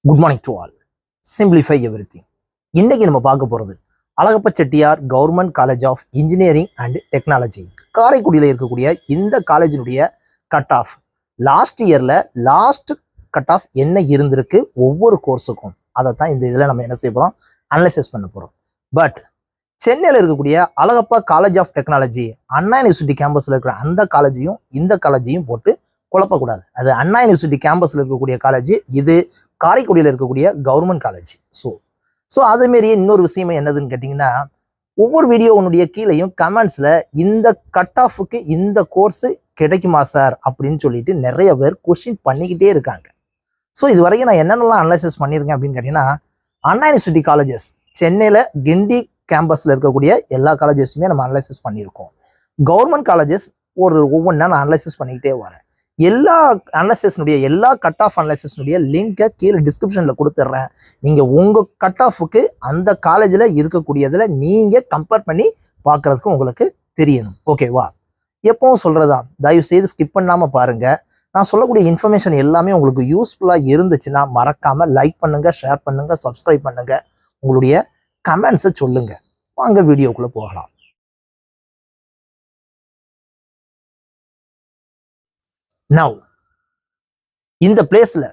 Good morning to all. Simplify everything. இன்னைக்கு நம்ம பார்க்க போகிறது Alagappa Chettiar government college of engineering and technology. காரைக்குடியில் இருக்கக்கூடிய இந்த காலேஜினுடைய கட் ஆஃப் லாஸ்ட் இயரில் லாஸ்ட் கட் ஆஃப் என்ன இருந்திருக்கு ஒவ்வொரு கோர்ஸுக்கும், அதை தான் இந்த இதில் நம்ம என்ன செய்ய போகிறோம், அனலைசிஸ் பண்ண போகிறோம். பட் சென்னையில் இருக்கக்கூடிய Alagappa college of technology, Anna university கேம்பஸில் இருக்கிற அந்த காலேஜையும் இந்த காலேஜையும் போட்டு குழப்பக்கூடாது. அது அண்ணா யூனிவர்சிட்டி கேம்பஸில் இருக்கக்கூடிய காலேஜ், இது காரைக்குடியில் இருக்கக்கூடிய கவர்மெண்ட் காலேஜ். ஸோ அதேமாரியே இன்னொரு விஷயமே என்னதுன்னு கேட்டிங்கன்னா, ஒவ்வொரு வீடியோனுடைய கீழேயும் கமெண்ட்ஸில் இந்த கட் ஆஃபுக்கு இந்த கோர்ஸு கிடைக்குமா சார் அப்படின்னு சொல்லிட்டு நிறைய பேர் கொஸ்டின் பண்ணிக்கிட்டே இருக்காங்க. ஸோ இது வரைக்கும் நான் என்னென்னலாம் அனலைசிஸ் பண்ணியிருக்கேன் அப்படின்னு கேட்டிங்கன்னா, அண்ணா யூனிவர்சிட்டி காலேஜஸ் சென்னையில் கிண்டி கேம்பஸில் இருக்கக்கூடிய எல்லா காலேஜஸுமே நம்ம அனலைசிஸ் பண்ணியிருக்கோம். கவர்மெண்ட் காலேஜஸ் ஒவ்வொன்றா நான் அனலைசிஸ் பண்ணிக்கிட்டே வரேன். எல்லா அனலைசிஸ்னுடைய எல்லா கட் ஆஃப் அனலைசிஸ்னுடைய லிங்கை கீழே டிஸ்கிரிப்ஷனில் கொடுத்துட்றேன். நீங்கள் உங்கள் கட் ஆஃபுக்கு அந்த காலேஜில் இருக்கக்கூடியதில் நீங்கள் கம்பேர் பண்ணி பார்க்குறதுக்கு உங்களுக்கு தெரியணும். ஓகேவா? எப்பவும் சொல்கிறதா, தயவு செய்து ஸ்கிப் பண்ணாமல் பாருங்கள். நான் சொல்லக்கூடிய இன்ஃபர்மேஷன் எல்லாமே உங்களுக்கு யூஸ்ஃபுல்லாக இருந்துச்சுன்னா மறக்காமல் லைக் பண்ணுங்கள், ஷேர் பண்ணுங்கள், சப்ஸ்கிரைப் பண்ணுங்கள், உங்களுடைய கமெண்ட்ஸை சொல்லுங்கள். வாங்க வீடியோக்குள்ளே போகலாம். நவ் இந்த பிளேஸ்ல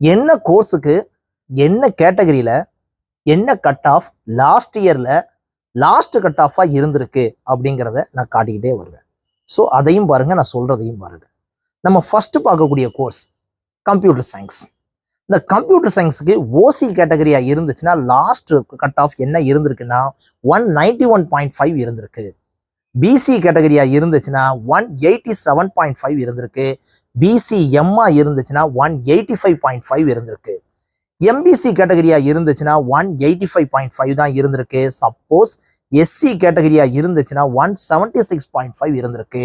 என்ன கோர்ஸுக்கு என்ன கேட்டகரியில என்ன கட் ஆஃப் லாஸ்ட் இயர்ல லாஸ்ட் கட் ஆஃபா இருந்திருக்கு அப்படிங்கிறத நான் காட்டிக்கிட்டே வருவேன். ஸோ அதையும் பாருங்க, நான் சொல்றதையும் பாருங்க. நம்ம ஃபர்ஸ்ட் பார்க்கக்கூடிய கோர்ஸ் கம்ப்யூட்டர் சயின்ஸ். இந்த கம்ப்யூட்டர் சயின்ஸுக்கு ஓசி கேட்டகரியா இருந்துச்சுன்னா லாஸ்ட் கட் ஆஃப் என்ன இருந்திருக்குன்னா 191.5 இருந்திருக்கு. பிசி கேட்டகரியா இருந்துச்சுன்னா 187.5 இருந்திருக்கு. பிசி எம்மா இருந்துச்சுன்னா 185.5 இருந்திருக்கு. எம்பிசி கேட்டகரியா இருந்துச்சுன்னா 185.5 தான் இருந்திருக்கு. சப்போஸ் எஸ்சி கேட்டகரியா இருந்துச்சுன்னா 176.5 இருந்திருக்கு.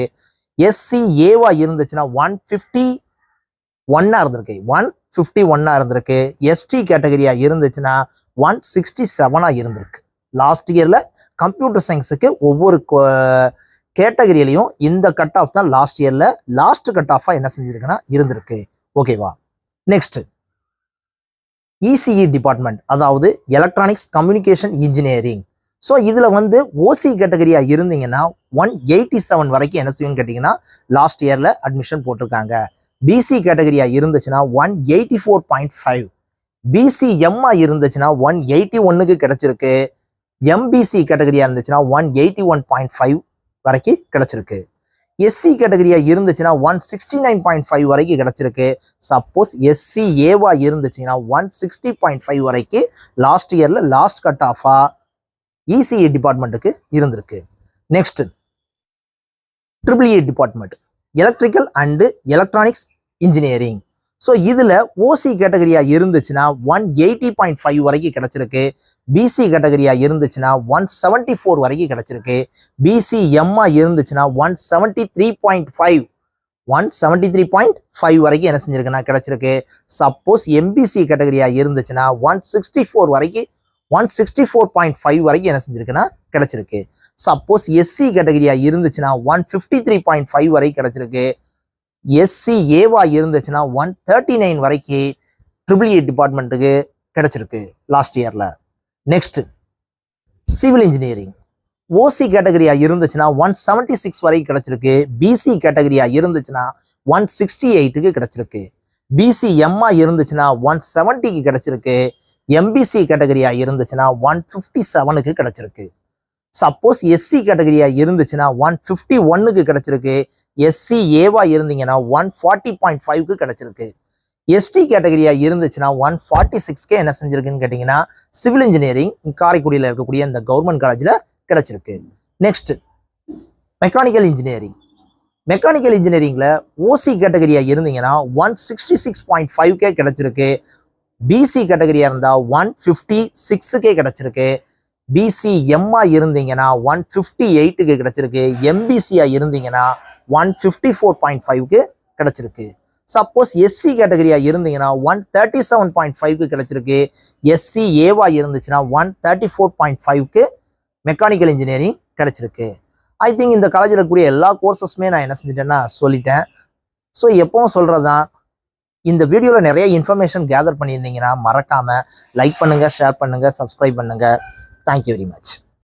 எஸ்சி ஏவா இருந்துச்சுன்னா 151 இருந்திருக்கு. 151 இருந்திருக்கு. எஸ்டி கேட்டகரியா இருந்துச்சுன்னா 167 இருந்திருக்கு. லாஸ்ட் இயர்ல கம்ப்யூட்டர் சயின்ஸுக்கு ஒவ்வொரு கேட்டகரியிலையும் இந்த கட் ஆஃப் தான் லாஸ்ட் இயர்ல லாஸ்ட் கட் ஆஃபா என்ன செஞ்சிருக்குன்னா இருந்திருக்கு. ஓகேவா? நெக்ஸ்ட் இசிஇ டிபார்ட்மெண்ட், அதாவது எலக்ட்ரானிக்ஸ் கம்யூனிகேஷன் இன்ஜினியரிங். ஸோ இதுல ஓசி கேட்டகரியா இருந்தீங்கன்னா 187 வரைக்கும் என்ன செய்யும்னு கேட்டீங்கன்னா லாஸ்ட் இயர்ல அட்மிஷன் போட்டிருக்காங்க. பிசி கேட்டகரியா இருந்துச்சுன்னா 184.5. பிசி எம்மா இருந்துச்சுன்னா 181க்கு கிடைச்சிருக்கு. எம்பிசி கேட்டகரியா இருந்துச்சுன்னா 181.5 வரைக்கும் கிடைச்சிருக்கு. எஸ்சி கேட்டகரியா இருந்துச்சுன்னா 169.5 வரைக்கும் கிடைச்சிருக்கு. சப்போஸ் எஸ்சி ஏவா இருந்துச்சுன்னா 160.5 வரைக்கும் லாஸ்ட் இயர்ல லாஸ்ட் கட் ஆஃபா இசிஇ டிபார்ட்மெண்ட்டுக்கு இருந்திருக்கு. Next EEE department, electrical and electronics engineering. So இதில் ஓசி கேட்டகரியா இருந்துச்சுன்னா 180.5 வரைக்கும் கிடைச்சிருக்கு. பிசி கேட்டகரியா இருந்துச்சுன்னா 174 வரைக்கும் கிடைச்சிருக்கு. பிசி எம்மா இருந்துச்சுன்னா 173.5 வரைக்கும் என்ன செஞ்சிருக்குன்னா கிடைச்சிருக்கு. சப்போஸ் எம்பிசி கேட்டகரியா இருந்துச்சுன்னா 164.5 வரைக்கும் என்ன செஞ்சிருக்குன்னா கிடைச்சிருக்கு. சப்போஸ் எஸ்சி கேட்டகரியா இருந்துச்சுன்னா 153.5 வரைக்கும் கிடைச்சிருக்கு. எஸ்சி ஏவா இருந்துச்சுன்னா 139 வரைக்கும் EEE டிபார்ட்மெண்ட்டுக்கு கிடைச்சிருக்கு லாஸ்ட் இயர்ல. Next civil engineering. ஓசி கேட்டகரியா இருந்துச்சுன்னா 176 வரைக்கும் கிடைச்சிருக்கு. பிசி கேட்டகரியா இருந்துச்சுன்னா 168க்கு கிடைச்சிருக்கு. பிசி எம்மா இருந்துச்சுன்னா 170க்கு கிடைச்சிருக்கு. எம்பிசி கேட்டகரியா இருந்துச்சுன்னா 157க்கு கிடைச்சிருக்கு. சப்போஸ் எஸ்சி கேட்டகரியா இருந்துச்சுன்னா 151க்கு கிடைச்சிருக்கு. எஸ்சி ஏவா இருந்தீங்கன்னா 140.5க்கு கிடைச்சிருக்கு. எஸ்டி கேட்டகரியா இருந்துச்சுன்னா 146க்கு என்ன செஞ்சிருக்குன்னு கேட்டீங்கன்னா சிவில் இன்ஜினியரிங் காரைக்குடியில் இருக்கக்கூடிய இந்த கவர்மெண்ட் காலேஜில் கிடைச்சிருக்கு. Next mechanical engineering. மெக்கானிக்கல் இன்ஜினியரிங்ல ஓசி கேட்டகரியா இருந்தீங்கன்னா 166.5க்கே கிடைச்சிருக்கு. பிசி கேட்டகரியா இருந்தா 156க்கே கிடைச்சிருக்கு. பிசி எம்மா இருந்தீங்கன்னா 158க்கு கிடைச்சிருக்கு. எம்பிசியா இருந்தீங்கன்னா 154.5க்கு கிடைச்சிருக்கு. சப்போஸ் எஸ்சி கேட்டகரியா இருந்தீங்கன்னா 137.5க்கு கிடைச்சிருக்கு. எஸ்சி ஏவா இருந்துச்சுன்னா 134.5க்கு மெக்கானிக்கல் இன்ஜினியரிங் கிடைச்சிருக்கு. ஐ திங்க் இந்த காலேஜில் கூடிய எல்லா கோர்சஸுமே நான் என்ன செஞ்சிட்டேன்னா சொல்லிட்டேன். ஸோ எப்பவும் சொல்றதுதான், இந்த வீடியோவில் நிறைய இன்ஃபர்மேஷன் கேதர் பண்ணியிருந்தீங்கன்னா மறக்காமல் லைக் பண்ணுங்கள், ஷேர் பண்ணுங்கள், சப்ஸ்கிரைப் பண்ணுங்கள். Thank you very much.